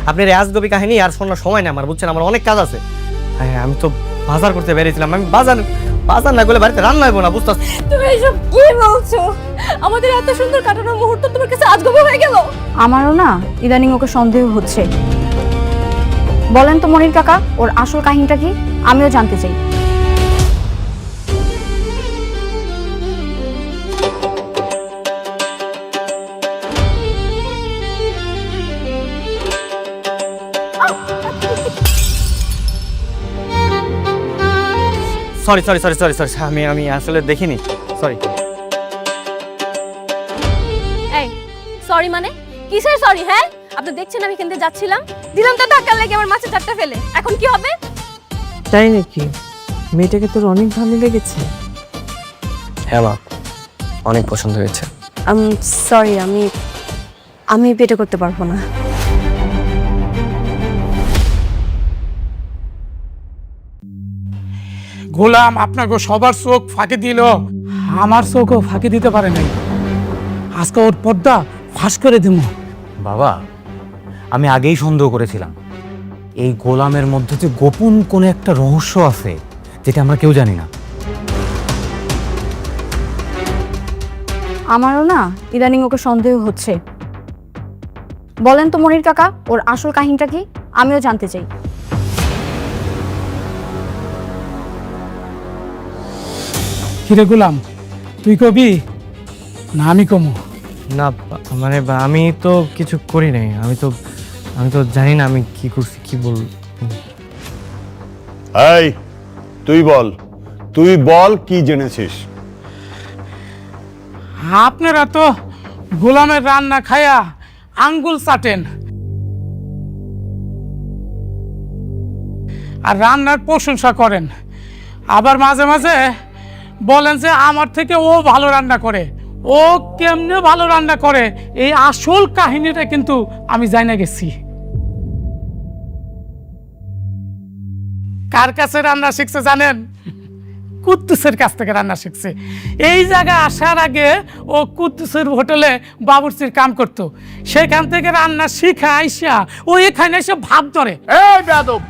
আপনার এই আজগবি কাহিনী আর শোনার সময় নেই আমার, বুঝছেন? আমার অনেক কাজ আছে। হ্যাঁ, আমি তো বাজার করতে বেরিয়েছিলাম। আমি বাজার না করলে বাড়িতে রান্না হইব না, বুঝতে? তুমি এসব কি বলছো? আমাদের এত সুন্দর কাটানো মুহূর্ত তোমার কাছে আজগবি হয়ে গেল? আমারও না ইদানিং ওকে সন্দেহ হচ্ছে। বলেন তো মনির কাকা, ওর আসল কাহিনীটা কি? আমিও জানতে চাই। Sorry sorry sorry sorry sorry আমি আসলে দেখিনি, সরি। এই সরি মানে কিসের সরি? হ্যাঁ, আপনি দেখছেন আমি এখান থেকে যাচ্ছিলাম, দিলাম তো ধাক্কা লেগে আমার মাছের চারটা ফেলে। এখন কি হবে? তাই নাকি? মেয়েটাকে তোর অনেক ভালো লেগেছে? হ্যাঁ মা, অনেক পছন্দ হয়েছে। সরি, আমি বিয়ে করতে পারবো না। গোলাম আপনাকে সবার চোখ ফাঁকি দিল, আমার চোখও ফাঁকি দিতে পারে নাই। আজকে ওর পর্দা ফাঁস করে দিব। বাবা, আমি আগেই সন্দেহ করেছিলাম এই গোলামের মধ্যে যে গোপন কোনো একটা রহস্য আছে যেটা আমরা কেউ জানি না। আমারও না ইদানিং ওকে সন্দেহ হচ্ছে। বলেন তো মনির কাকা, ওর আসল কাহিনীটা কি? আমিও জানতে চাই। কিরে গোলাম, তুই কবি না আমি কমু? না মানে আমি তো কিছু করি নাই, আমি তো জানি না আমি কি করছি, কি বল। এই তুই বল কি জেনেছিস? আপনারা তো গোলামের রান্না খায়া আঙ্গুল চাটেন আর রান্নার প্রশংসা করেন, আবার মাঝে মাঝে বলেন যে আমার থেকে ও ভালো রান্না করে। ও কেমনে ভালো রান্না করে এই আসল কাহিনীটা কিন্তু আমি জানা গেছি। কার কাছে রান্না শিখছে জানেন? কুদ্দুসের কাছ থেকে রান্না শিখছে। এই জায়গায় আসার আগে ও কুদ্দুসের হোটেলে বাবুর্চির কাম করতো, সেখান থেকে রান্না শিখা আইসা ও এখানে এসে ভাব ধরে। এই বেয়াদব,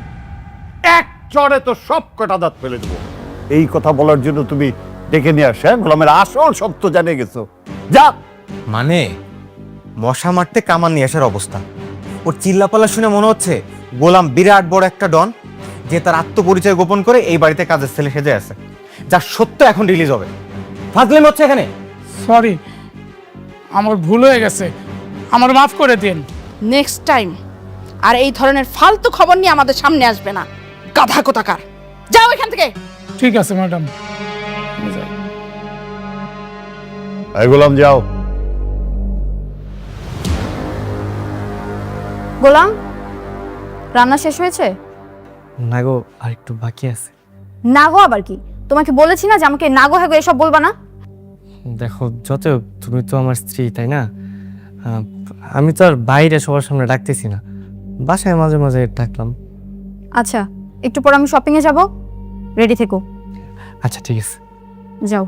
এক চড়ে তো সব কটা দাঁত ফেলে দেবো। এই কথা বলার জন্য তুমি ডেকে নিয়ে আসে গোলামের আসল সত্য জানে গেছো? যা। মানে মশা মারতে কামান নিয়ে আসার অবস্থা। ওর চিল্লাপাল্লা শুনে মনে হচ্ছে গোলাম বিরাট বড় একটা ডন, যে তার আত্মপরিচয় গোপন করে এই বাড়িতে কাজের ছেলে সেজে আছে, যার সত্য এখন রিলিজ হবে। ফাজলামি হচ্ছে এখানে। সরি, আমার ভুল হয়ে গেছে, আমার মাফ করে দিন। নেক্সট টাইম আর এই ধরনের ফালতু খবর নিয়ে আমাদের সামনে আসবে না, গাধা কোথাকার। যাও এখান থেকে। ঠিক আছে ম্যাডাম। এই গোলাম যাও। গোলাম, রান্না শেষ হয়েছে? না গো, আর একটু বাকি আছে। নাগো আবার কি? তোমাকে বলেছি না যে আমাকে নাগো হ্যাগো এসব বলবা না। দেখো, যত তুমি তো আমার স্ত্রী, তাই না? আমি তো আর বাইরে সবার সামনে ডাকতেছি না, বাসায় মাঝে মাঝে ডাকলাম। আচ্ছা, একটু পর আমি শপিং এ যাব, রেডি থেকো। আচ্ছা ঠিক আছে, যাও।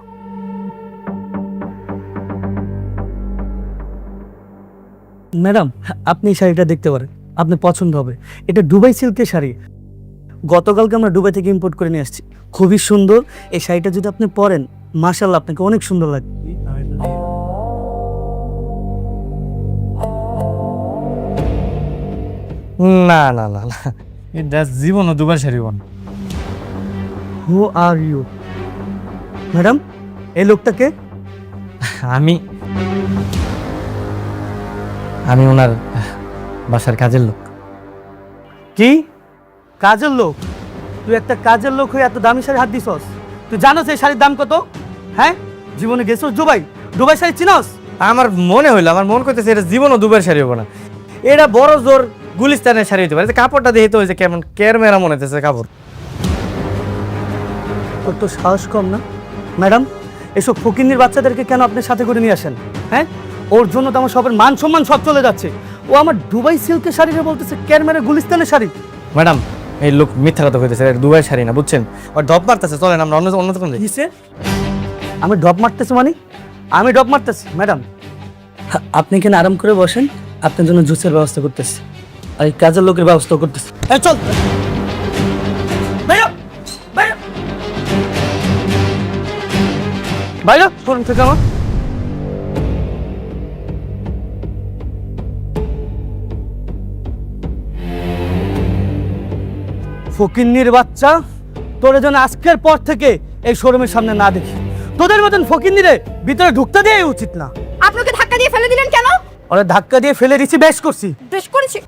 ম্যাডাম, আপনি এই শাড়িটা দেখতে পারেন, আপনার পছন্দ হবে। এটা দুবাই সিল্কের শাড়ি, গতকালকে আমরা দুবাই থেকে ইম্পোর্ট করে নিয়ে আসছি। খুবই সুন্দর। এই শাড়িটা যদি আপনি পরেন, মাশাআল্লাহ আপনাকে অনেক সুন্দর লাগবে। না না না না, এটা জীবনও দুবার শাড়ি বোন। হু আর ইউ? ম্যাডাম, এই লোকটাকে? আমি ওনার বাসার কাজের লোক। কি কাজের লোক? তুই একটা কাজের লোক হয়ে এত দামি শাড়ি হাত দিছস? তুই জানোস এই শাড়ির দাম কত? হ্যাঁ, জীবনে গেছস দুবাই? দুবাই শাড়ি চিনস? আমার মনে হইলো, আমার মন করতেছে এটা জীবনও দুবার শাড়ি হবো না, এটা বড় জোর গুলিস্তানের শাড়ি হইতে পারে। কাপড়টা দেখে তো হয়েছে কেমন কেরমেরা মনে হতেছে কাপড়। তোর তো সাহস কম না? ম্যাডাম, এসব ফকিন্নির বাচ্চাদেরকে কেন আপনার সাথে করে নিয়ে আসেন? হ্যাঁ, ওর জন্য তো আমার সবার মান সম্মান সব চলে যাচ্ছে। ও আমার দুবাই সিল্কের শাড়িটা বলতেছে কেরমেরা গুলিস্তানের শাড়ি। ম্যাডাম, এই লোক মিথ্যা কথা কইতেছে, এটা দুবাই শাড়ি না, বুঝছেন? আর ডব মারতেছে, চলেন আমরা অন্য দোকানে যাই। কিসে? আমি ডব মারতেছি মানে? আমি ডব মারতেছি? ম্যাডাম, আপনি এখানে আরাম করে বসেন, আপনার জন্য জুসের ব্যবস্থা করতেছি। আর এই কাজের লোকের ব্যবস্থা করতেছি। এই চল বাইরে শোরুম থেকে আমার ফকিন্নির বাচ্চা, তোরে যেন আজকের পর থেকে এই শোরুমের সামনে না দেখি। তোদের মতন ফকিন্নিরে ভিতরে ঢুকতে দেওয়াই উচিত না। আপনাকে ধাক্কা দিয়ে ফেলে দিলেন কেন? ওরা ধাক্কা দিয়ে ফেলে দিছি, বেশ করছি। বেশ করেছি।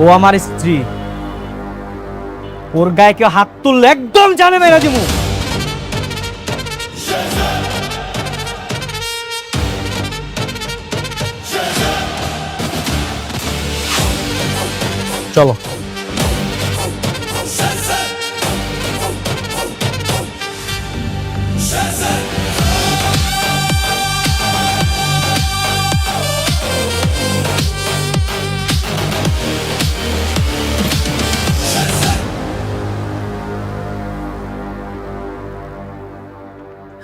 ও আমার স্ত্রী, ওর গায়ে কেউ হাত তুললে একদম জানে মেরা দিমু। চলো।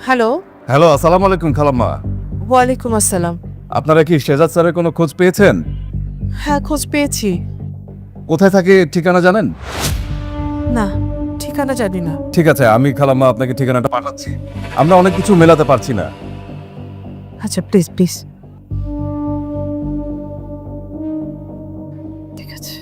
হ্যালো, হ্যালো, আসসালামু আলাইকুম খালাম্মা। ওয়ালাইকুম আসসালাম। আপনারা কি শেজাদ স্যারের কোনো খোঁজ পেয়েছেন? হ্যাঁ, খোঁজ পেয়েছি। কোথায় থাকে ঠিকানা জানেন? না, ঠিকানা জানি না। ঠিক আছে, আমি খালাম্মা আপনাকে ঠিকানাটা পাঠাচ্ছি। আমরা অনেক কিছু মেলাতে পারছি না। আচ্ছা, প্লিজ প্লিজ। ঠিক আছে।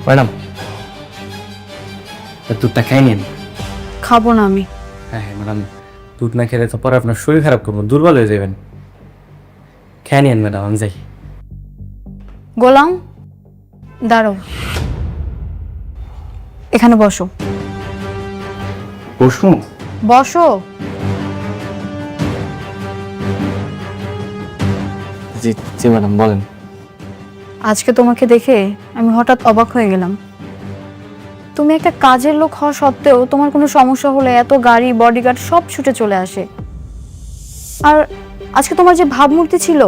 ম্যাডাম দুধটা খাই নিন। খাবো না আমি। হ্যাঁ হ্যাঁ ম্যাডাম, দুধ না খেলে তো পরে আপনার শরীর খারাপ করবো, দুর্বল হয়ে যাবেন। খেয়ে নিন ম্যাডাম, আমি যাই। গোলাম, দাঁড়াও, এখানে বসো। বসু বসো। জি জি ম্যাডাম, বলেন। আজকে তোমাকে দেখে আমি হঠাৎ অবাক হয়ে গেলাম। তুমি একটা কাজের লোক হওয়া সত্ত্বেও তোমার কোনো সমস্যা হলে এত গাড়ি, বডিগার্ড সব ছুটে চলে আসে। আর আজকে তোমার যে ভাবমূর্তি ছিল,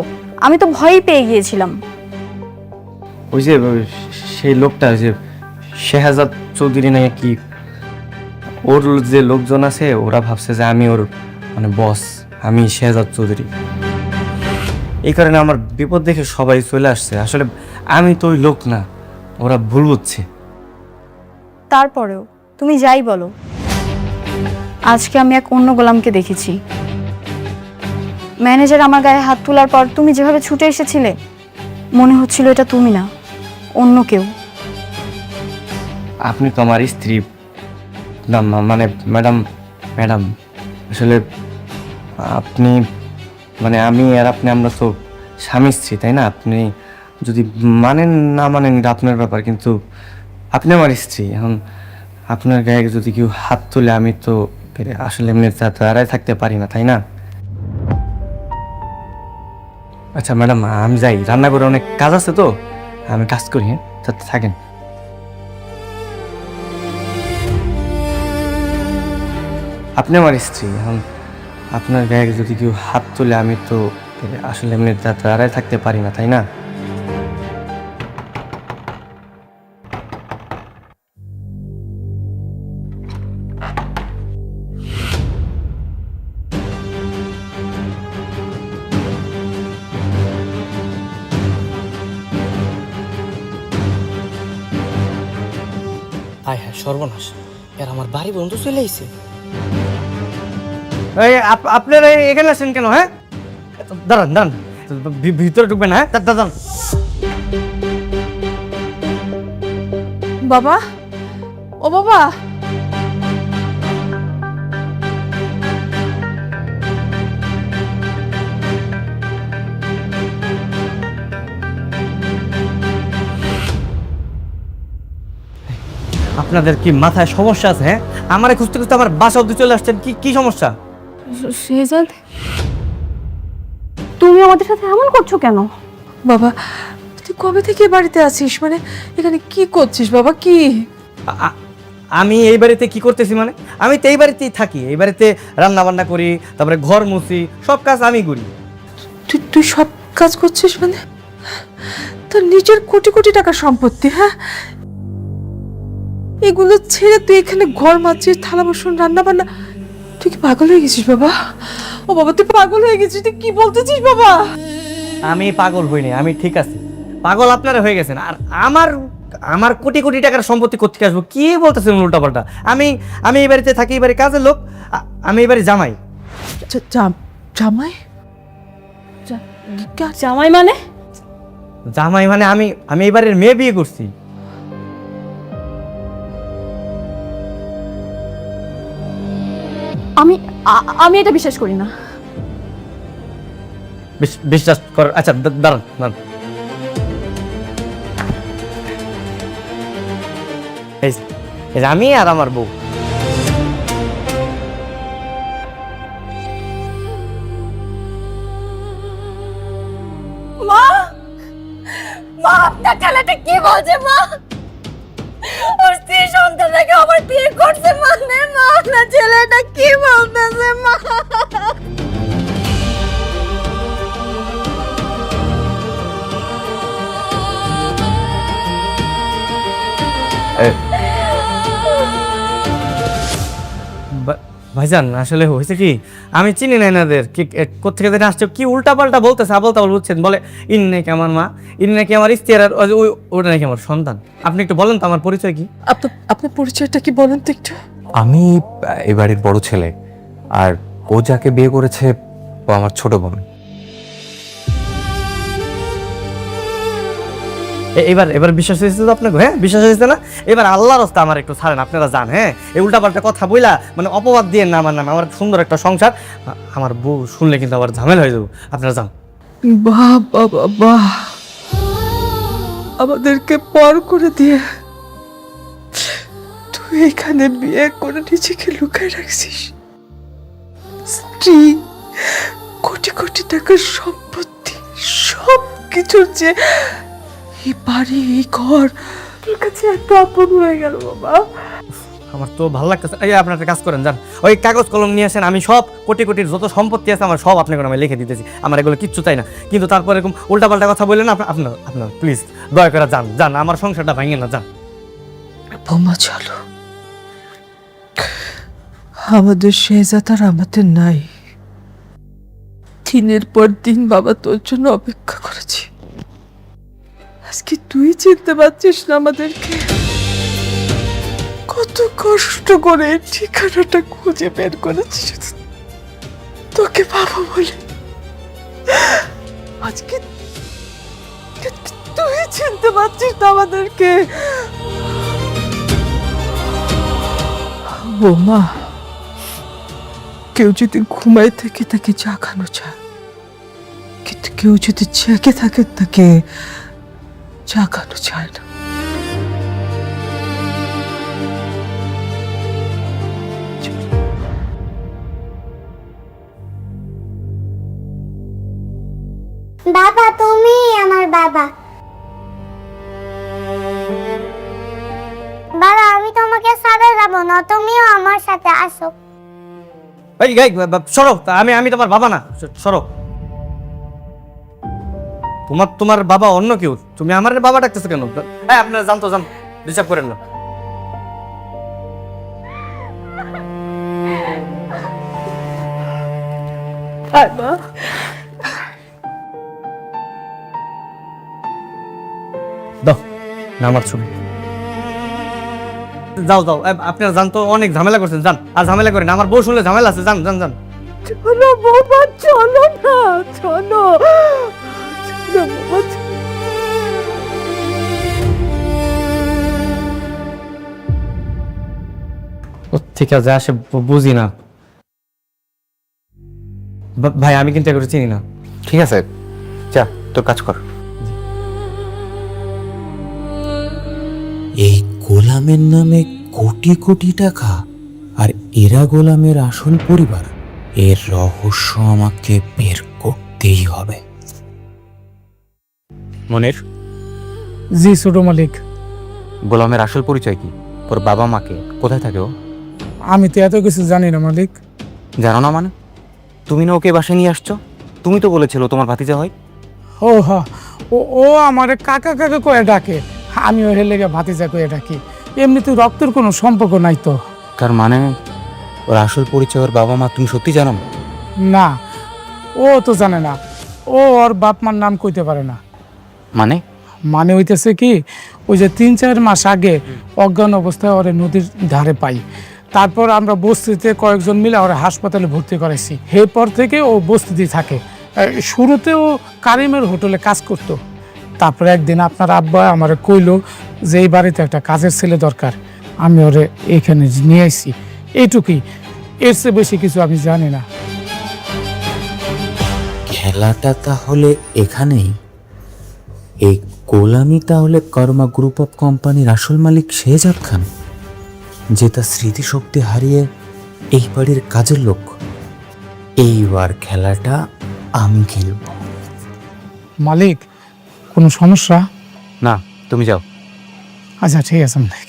আমি তো ভয়ই পেয়ে গিয়েছিলাম। ওই যে সেই লোকটা, ওই যে শেহাজাদ চৌধুরী নাকি কি, ওর যে লোকজন আছে ওরা ভাবছে যে আমি ওর মানে বস, আমি শেহাজাদ চৌধুরী। এই কারণে আমার বিপদ দেখে সবাই চলে আসছে। আসলে আমি তো ওই লোক না, ওরা ভুল বুঝছে। তারপরেও তুমি যাই বলো, আজকে আমি এক অন্য গোলামকে দেখেছি। ম্যানেজার আমার গায়ে হাত তোলার পর তুমি যেভাবে ছুটে এসেছিলে, মনে হচ্ছিল এটা তুমি না, অন্য কেউ। আপনি তো আমার স্ত্রী না, মানে ম্যাডাম আসলে আপনি মানে আমি আর আপনি আমরা তো স্বামী স্ত্রী, তাই না? আপনি যদি মানেন না মানেন এটা আপনার ব্যাপার, কিন্তু আপনি আমার স্ত্রী। এখন আপনার গায়ে যদি কেউ হাত তুলে আমি তো আসলে এমনি দাঁড়ায় থাকতে পারি না, তাই না? আচ্ছা ম্যাডাম, আমি যাই, রান্না করে অনেক কাজ আছে তো, আমি কাজ করি। হ্যাঁ, থাকেন। আপনি আমার স্ত্রী, এখন আপনার গায়ে যদি কেউ হাত তুলে আমি তো আসলে এমনি দাঁড়ায় থাকতে পারি না, তাই না? হায় হায়, সর্বনাশ! এর আমার বাড়ি বন্ধু চলে এসেছে। আপনারা এখানে আছেন কেন? হ্যাঁ, দাঁড়ান দাঁড়ান, ভিতরে ঢুকবেন, হ্যাঁ দাঁড়ান। বাবা, ও বাবা, আপনাদের কি মাথায় সমস্যা আছে? হ্যাঁ, আমারে খুঁজতে খুঁজতে আমার বাসা অবধি চলে আসছেন, কি কি সমস্যা? শেহজাদ, তুমি আমাদের সাথে এমন করছো কেন? বাবা তুই কবে থেকে এ বাড়িতে আছিস? মানে এখানে কি করছিস বাবা? কি আমি এই বাড়িতে কি করতেছি মানে? আমি তো এই বাড়িতেই থাকি, এই বাড়িতে রান্না বান্না করি, তারপরে ঘর মুছি, সব কাজ আমি করি। তুই তুই সব কাজ করছিস? মানে তোর নিজের কোটি কোটি টাকার সম্পত্তি, হ্যাঁ, এগুলো ছেড়ে তুই এখানে ঘর মাছিস, থালা বাসন, রান্না বান্না। তুই কি পাগল হয়ে গেছিস বাবা? ও বাবা তুই পাগল হয়ে গেছিস, তুই কি বলতেছিস বাবা? আমি পাগল হইনি, আমি ঠিক আছি। পাগল আপনারা হয়ে গেছেন। আর আমার আমার কোটি কোটি টাকার সম্পত্তি কোথেকে আসবো? কি বলতেছেন উল্টাপাল্টা? আমি আমি এই বাড়িতে থাকি, এই বাড়ির কাজের লোক, আমি এই বাড়ির জামাই। জামাই? জামাই মানে? জামাই মানে আমি এই বাড়ির মেয়ে বিয়ে করছি। আমি এটা বিশ্বাস করি না। বিশ্বাস কর। আচ্ছা দাঁড়ান দাঁড়ান, এই যে আমি আর আমার বউ। মা, মা আপনার ছেলেটা কি বলছে? মা, ওর স্ত্রী সন্তানটাকে আবার বিয়ে করছে মানে? মা আপনার ছেলেটা কি বলতেছে? মা ভাইজান, আসলে হয়েছে কি, আমি চিনি না এনাদের, কি কোথেকে যেন আসছে, কি উল্টাপাল্টা বলতেছে, আবল তাবল বুঝছেন। বলে ইনি নাকি আমার মা, ইনি নাকি আমার স্ত্রী, আর ওটা নাকি আমার সন্তান। আপনি একটু বলেন তো আমার পরিচয় কি? আপনার পরিচয়টা কি বলেন তো একটু? আমি এই বাড়ির বড় ছেলে, আর ও যাকে বিয়ে করেছে ও আমার ছোট বোন। এবার বিশ্বাস হয়েছে তো আপনাকে? হ্যাঁ বিশ্বাস হয়েছে না? এবার আল্লাহর রাস্তা আমার একটু ছাড়েন, আপনারা যান। হ্যাঁ, এই উল্টাপাল্টা কথা বইলা মানে অপবাদ দিয়ে না আমার নামে। আমার সুন্দর একটা সংসার, আমার বউ শুনলে কিন্তু আবার ঝামেলা হয়ে যাবো। আপনারা যান। বাহ বাবা বাহ, আমাদেরকে পর করে দিয়ে তুই এখানে বিয়ে করে নিজেকে লুকায় রাখছিস। স্ত্রী, কোটি কোটি টাকার সম্পত্তি, সব কিছুর যে এই বাড়ি, এই ঘর তোর কাছে এত আপন হয়ে গেল বাবা। আমার তো ভালো লাগতেছে। এই আপনার একটা কাজ করেন, যান ওই কাগজ কলম নিয়ে আসেন, আমি সব কোটি কোটির যত সম্পত্তি আছে আমার সব আপনাকে আমি লিখে দিতেছি। আমার এগুলো কিচ্ছু চাই না, কিন্তু তারপর এরকম উল্টাপাল্টা কথা বললেন না। আপনার প্লিজ দয়া করে যান, যান, আমার সংসারটা ভাঙেন না, যান। বোমা চলো, আমাদের শেহজাদ আর আমাদের নাই। দিনের পর দিন বাবা তোর জন্য অপেক্ষা করেছি, আজকে তুই চিনতে পারছিস না আমাদেরকে? কত কষ্ট করে ঠিকানাটা খুঁজে বের করেছি শুধু তোকে বাবা বলে। আজকে তুই চিনতে পারছিস না আমাদেরকে? বোমা, কেউ যদি ঘুমায় থাকে তাকে জাগানো যায়, কিন্তু কেউ যদি জেগে থাকে তাকে জাগানো যায় না। বাবা, তুমি আমার বাবা। বাবা, আমি তোমাকে ছাড়া যাব না, তুমিও আমার সাথে আসো। এই সরো, আমি তোমার বাবা না, সরো। তোমার বাবা অন্য কেউ, তুমি আমার বাবা ডাকতেছো কেন? হ্যাঁ, আপনারা জানতো, জান, ডিস্টার্ব করেন না। দাও না আমার ছবি। যাও যাও, আপনারা জান তো, অনেক ঝামেলা করছেন, যান। আর ঝামেলা করেন, আমার বউ শুনলে ঝামেলা আছে, যান যান যান। চলো বাবা, চলো না, চলো। ঠিক আছে আসে বুঝি না ভাই, আমি কিন্তু এগুলো চিনি না। ঠিক আছে, যা তোর কাজ কর। এই গোলামের নামে কোটি কোটি টাকা, আর এরা গোলামের আসল পরিবার। এর রহস্য আমাকে বের করতেই হবে। মনির, জি ছোট মালিক, গোলামের আসল পরিচয় কি? ওর বাবা মাকে, কোথায় থাকে ও? আমি তো এত কিছু জানি না মালিক। জানো না মানে? তুমি না ওকে বাসায় নিয়ে আসছো? তুমি তো বলেছিল তোমার ভাতিজা হয়। ও হা, ও আমারে কাকা কাকা কয়ে ডাকে, আমি ওর লেগে ভাতিজা কয়ে ডাকি। এমনি তো রক্তের কোনো সম্পর্ক নাই তো। তার মানে ওর আসল পরিচয় ওর বাবা মা তুমি সত্যি জানো না? না, ও তো জানে না। ও ওর বাপ মার নাম কইতে পারে না। মানে হইতেছে কি, ওই যে 3-4 মাস আগে অজ্ঞান অবস্থায় ওরে নদীর ধারে পাই। তারপর আমরা বস্তিতে কয়েকজন মিলে ওরা হাসপাতালে ভর্তি করেছি। এরপর থেকে ও বস্তিতেই থাকে। শুরুতে ও কারিমের হোটেলে কাজ করতো। তারপরে একদিন আপনার আব্বা আমারে কইলো যে এই বাড়িতে একটা কাজের ছেলে দরকার, আমি ওরে এইখানে নিয়ে আইছি। এইটুকুই, এর চেয়ে বেশি কিছু আমি জানি না। খেলাটা তাহলে এখানেই। এই গোলামি তাহলে কর্মা গ্রুপ অফ কোম্পানির আসল মালিক শেহজাদ খান, যে তার স্মৃতিশক্তি হারিয়ে এই বাড়ির কাজের লোক। এইবার খেলাটা আমি খেলব। মালিক, কোনো সমস্যা? না, তুমি যাও। আচ্ছা ঠিক আছে মালিক।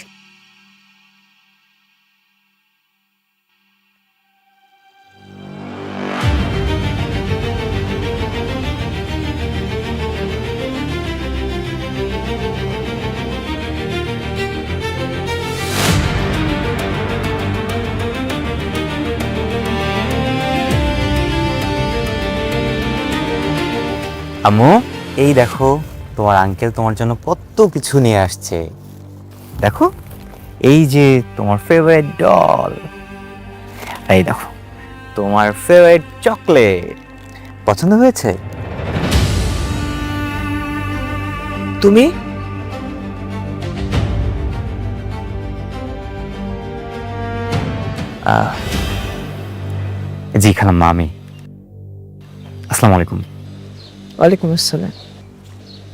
আম্মু, এই দেখো তোমার আঙ্কেল তোমার জন্য কত কিছু নিয়ে আসছে। দেখো, এই যে তোমার ফেভারিট ডল, এই দেখো তোমার ফেভারিট চকলেট। পছন্দ হয়েছে? তুমি জি খালাম্মা, আমি। আসসালামু আলাইকুম। ওয়ালাইকুম আসসালাম।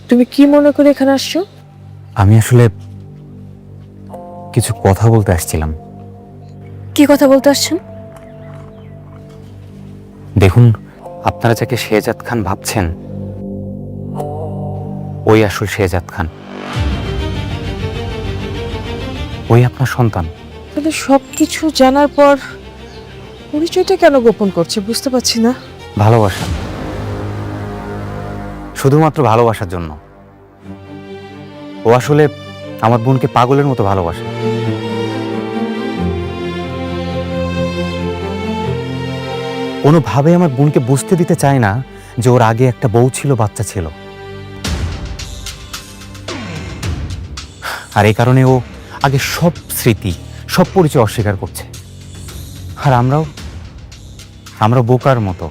তুমি কি মনে করে এখানে আসছো? আমি আসলে কিছু কথা বলতে আসছিলাম। কি কথা বলতে আসছেন? দেখুন, আপনারা যাকে শেহজাদ খান ভাবছেন, ওই আসল শেহজাদ খান। ওই আপনার সন্তান। তাহলে সবকিছু জানার পর পরিচয়টা কেন গোপন করছে বুঝতে পারছি না। ভালোবাসা, শুধুমাত্র ভালোবাসার জন্য। ও আসলে আমার বোনকে পাগলের মতো ভালোবাসে। কোনোভাবে আমার বোনকে বুঝতে দিতে চায় না যে ওর আগে একটা বউ ছিল, বাচ্চা ছিল। আর এই কারণে ও আগে সব স্মৃতি, সব পরিচয় অস্বীকার করছে। আর আমরা বোকার মতো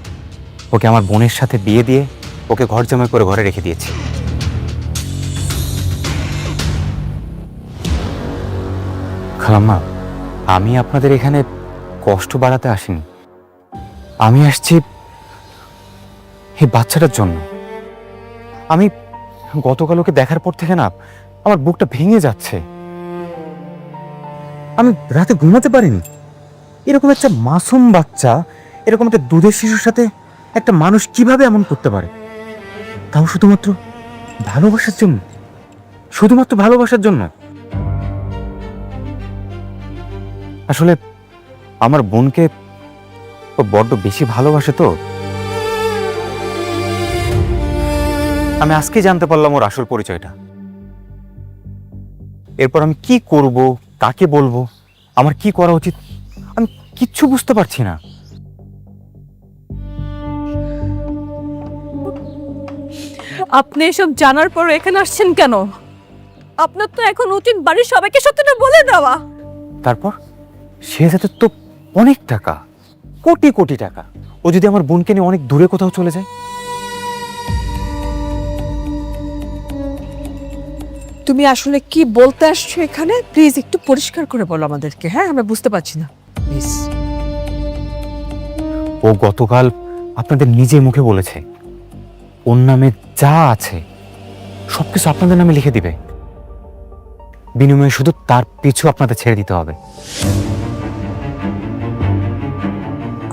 ওকে আমার বোনের সাথে বিয়ে দিয়ে ওকে ঘর জামাই করে ঘরে রেখে দিয়েছি। খালাম্মা, আমি আপনাদের এখানে কষ্ট বাড়াতে আসিনি। আমি আসছি এই বাচ্চাটার জন্য। আমি গতকাল ওকে দেখার পর থেকে না আমার বুকটা ভেঙে যাচ্ছে। আমি রাতে ঘুমাতে পারিনি। এরকম একটা মাসুম বাচ্চা, এরকম একটা দুধের শিশুর সাথে একটা মানুষ কিভাবে এমন করতে পারে, তাও শুধুমাত্র ভালোবাসার জন্য। শুধুমাত্র ভালোবাসার জন্য। আসলে আমার বোনকে ও বড্ড বেশি ভালোবাসে তো। আমি আজকে জানতে পারলাম ওর আসল পরিচয়টা। এরপর আমি কি করব, কাকে বলবো, আমার কি করা উচিত, আমি কিচ্ছু বুঝতে পারছি না। আপনি এসব জানার পর এখানে আসছেন কেন? আপনার তো এখন উচিত বাড়ির সবাইকে সত্যটা বলে দেওয়া। তারপর শেহজাদের তো অনেক টাকা, কোটি কোটি টাকা। ও যদি আমার বোনকে নিয়ে অনেক দূরে কোথাও চলে যায়? তুমি আসলে কি বলতে আসছো এখানে? প্লিজ একটু পরিষ্কার করে বলো আমাদেরকে। হ্যাঁ, আমরা বুঝতে পারছি না। প্লিজ। ও গতকাল আপনাদের নিজে মুখে বলেছে ওর নামে যা আছে সবকিছু আপনাদের নামে লিখে দিবে, বিনিময়ে শুধু তার পিছু আপনাদের ছেড়ে দিতে হবে।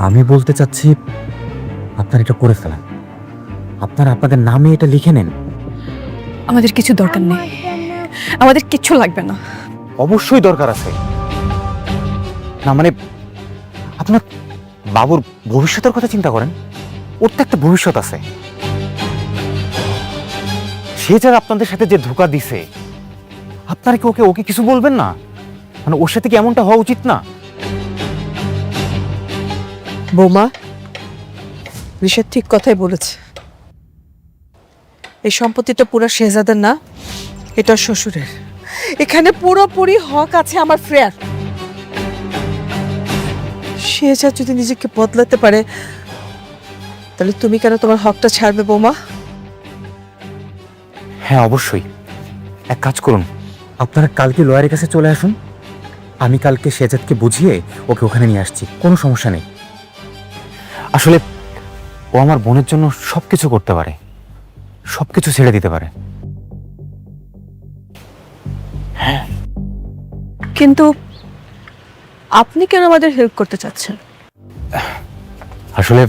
আমি বলতে চাচ্ছি আপনারা এটা করে ফেলেন, আপনারা আপনাদের নামে এটা লিখে নেন। আমাদের কিছু দরকার নেই, আমাদের কিচ্ছু লাগবে না। অবশ্যই দরকার আছে। না মানে আপনার বাবুর ভবিষ্যতের কথা চিন্তা করেন, ওর তো একটা ভবিষ্যৎ আছে। সে যারা আপনাদের সাথে যে ধোঁকা দিছে, আপনারা কি ওকে ওকে কিছু বলবেন না? মানে ওর সাথে কি এমনটা হওয়া উচিত না? বৌমা, ঋষাদ ঠিক কথাই বলেছে। এই সম্পত্তিটা পুরো শেহজাদের না, এটা শ্বশুরের। এখানে পুরোপুরি হক আছে আমার ফ্রেয়ার। শেহজাদ যদি নিজেকে বদলাতে পারে, তাহলে তুমি কেন তোমার হকটা ছাড়বে বৌমা? হ্যাঁ অবশ্যই। এক কাজ করুন, আপনারা কালকে লয়ারের কাছে চলে আসুন, আমি কালকে শেহজাদকে বুঝিয়ে ওকে ওখানে নিয়ে আসছি, কোনো সমস্যা নেই। আসলে ও আমার বোনের জন্য সবকিছু করতে পারে, সবকিছু ছেড়ে দিতে পারে। কিন্তু আপনি কেন আমাদের হেল্প করতে চাচ্ছেন? আসলে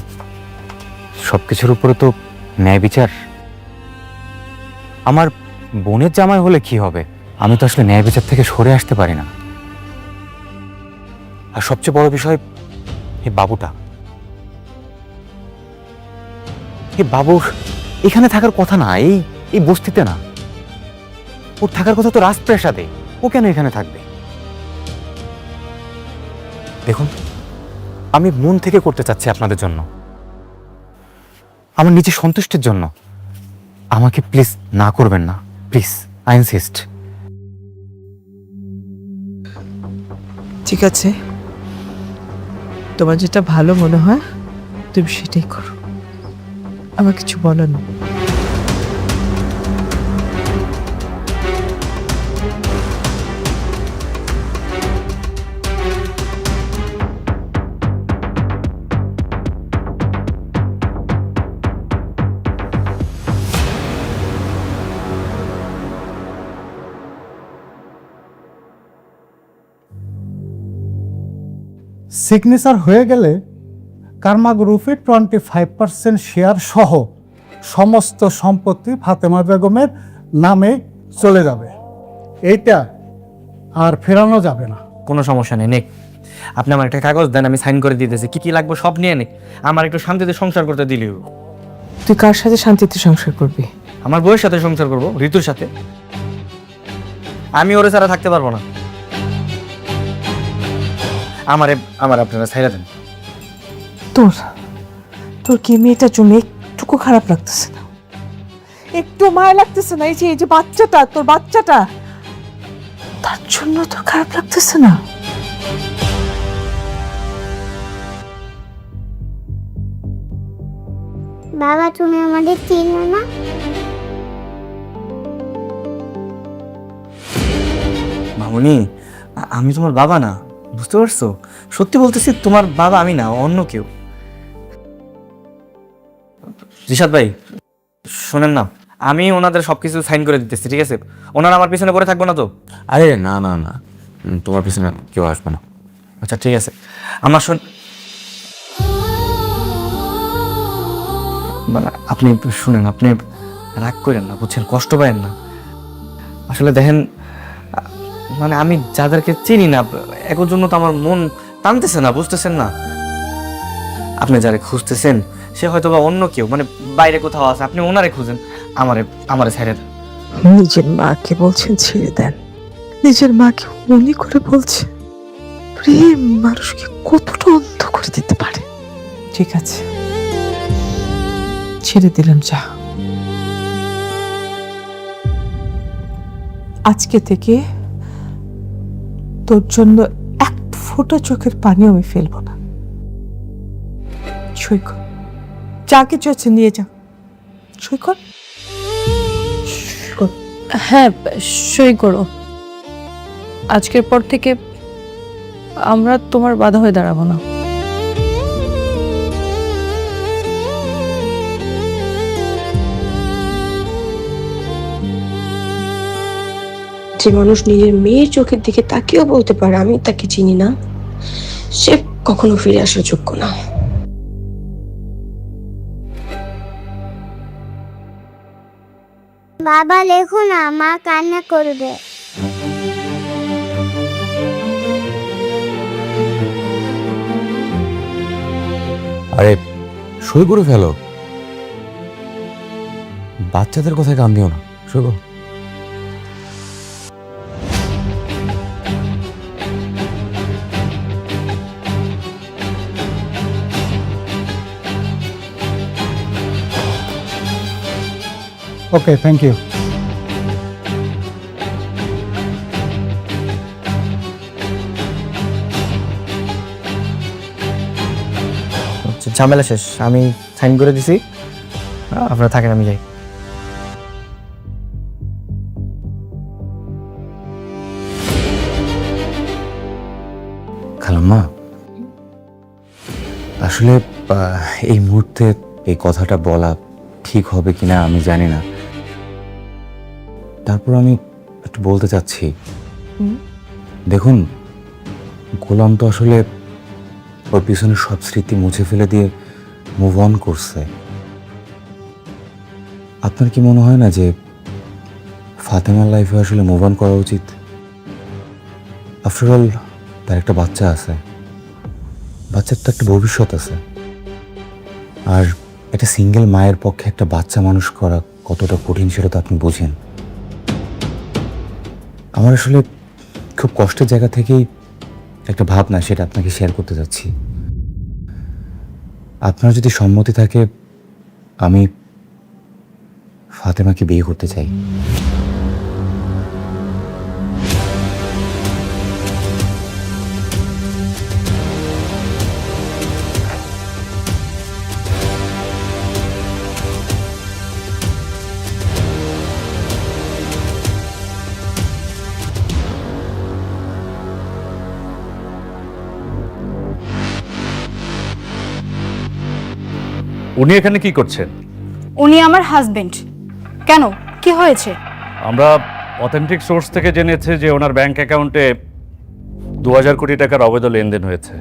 সবকিছুর উপরে তো ন্যায় বিচার। আমার বোনের জামাই হলে কি হবে, আমি তো আসলে ন্যায় বিচার থেকে সরে আসতে পারি না। আর সবচেয়ে বড় বিষয় এই বাবুটা, এই বাবুর এখানে থাকার কথা না, এই বস্তিতে না, ওর থাকার কথা তো রাজপ্রাসাদে। ও কেন এখানে থাকবে? দেখুন, আমি মন থেকে করতে চাচ্ছি আপনাদের জন্য, আমার নিজের সন্তুষ্টির জন্য। আমাকে প্লিজ না করবেন না, প্লিজ, আই ইনসিস্ট। ঠিক আছে, তোমার যেটা ভালো মনে হয় তুমি সেটাই করো, আমার কিছু বলার নেই। সিগনেচার হয়ে গেলে কারমা গ্রুপের 25% শেয়ার সহ সমস্ত সম্পত্তি ফাতেমা বেগমের নামে চলে যাবে। এইটা আর ফেরানো যাবে না। কোনো সমস্যা নেই, নেক। আপনি আমার একটা কাগজ দেন, আমি সাইন করে দিতেছি। কি কি লাগবে সব নিয়ে নেক, আমার একটু শান্তিতে সংসার করতে দিলেও। তুই কার সাথে শান্তিতে সংসার করবি? আমার বউয়ের সাথে সংসার করব, ঋতুর সাথে। আমি ওরে ছাড়া থাকতে পারবো না। আমার আপনারা ছাইরা দেন। তোর কি মেয়েটার জন্য একটুকু খারাপ লাগতেছে না? একটু মায়া লাগতেছে না? এই যে বাচ্চাটা, তোর বাচ্চাটা, তার জন্য তোর খারাপ লাগতেছে না? বাবা, তুমি আমাদের চিনো না? মামুনি, আমি তোমার বাবা না, বুঝতে পারছো? সত্যি বলতেছি, তোমার বাবা আমি না, অন্য কেউ। রিশাদ ভাই শোনেন না, আমি ওনাদের সবকিছু সাইন করে দিতেছি, ঠিক আছে? ওনারা আমার পিছনে পড়ে থাকবো না তো? আরে না না না, তোমার পিছনে কেউ আসবে না। আচ্ছা ঠিক আছে। আমার মানে আপনি শুনেন, আপনি রাগ করেন না, বুঝছেন? কষ্ট পায়েন না। আসলে দেখেন, মানে আমি যাদেরকে চিনি না, এর জন্য তো আমার মন টানতেছে না, বুঝতেছেন না? আপনি যারে খুঁজতেছেন সে হয়তো বা অন্য কেউ, মানে বাইরে কোথাও আছে। আপনি ওনারে খুঁজেন, আমারে ছেড়ে দেন। নিজের মাকে বলছেন ছেড়ে দেন, নিজের মাকে উনি করে বলছে। প্রেম মানুষকে কতটা অন্ধ করে দিতে পারে। ঠিক আছে, ছেড়ে দিলাম, যা। আজকে থেকে তোর জন্য এক ফোঁটা চোখের পানি আমি ফেলবো না। সই কর, যা কিছু আছে নিয়ে যা, সই কর। হ্যাঁ, সই করো। আজকের পর থেকে আমরা তোমার বাধা হয়ে দাঁড়াবো না। যে মানুষ নিজের মেয়ের চোখের দিকে তাকিয়েও বলতে পারে আমি তাকে চিনি না, সে কখনো ফিরে আসার যোগ্য না। বাবা লেখো না, মা কান্না করবে। আরে সই করে ফেলো, বাচ্চাদের কথায় কান দিও না, সই করো। ওকে, থ্যাংক ইউ। ঝামেলা শেষ, আমি সাইন করে দিছি, আপনারা থাকেন, আমি যাই। খালাম্মা, আসলে এই মুহূর্তে এই কথাটা বলা ঠিক হবে কিনা আমি জানি না, তারপর আমি একটু বলতে চাচ্ছি। দেখুন, গোলাম তো আসলে ওর পিছনে সব স্মৃতি মুছে ফেলে দিয়ে মুভ অন করছে। আপনার কি মনে হয় না যে ফাতেমার লাইফে আসলে মুভ অন করা উচিত? আফটার অল তার একটা বাচ্চা আছে, বাচ্চার তো একটা ভবিষ্যৎ আছে, আর একটা সিঙ্গেল মায়ের পক্ষে একটা বাচ্চা মানুষ করা কতটা কঠিন সেটা তো আপনি বোঝেন। আমার আসলে খুব কষ্টের জায়গা থেকেই একটা ভাবনা, সেটা আপনাকে শেয়ার করতে যাচ্ছি। আপনার যদি সম্মতি থাকে, আমি ফাতেমাকে বিয়ে করতে চাই। উনি এখানে কি করছেন? উনি আমার হাজবেন্ড। কেন, কি হয়েছে? আমরা অথেন্টিক সোর্স থেকে জেনেছি যে ওনার ব্যাংক অ্যাকাউন্টে 2000 কোটি টাকার অবৈধ লেনদেন হয়েছে।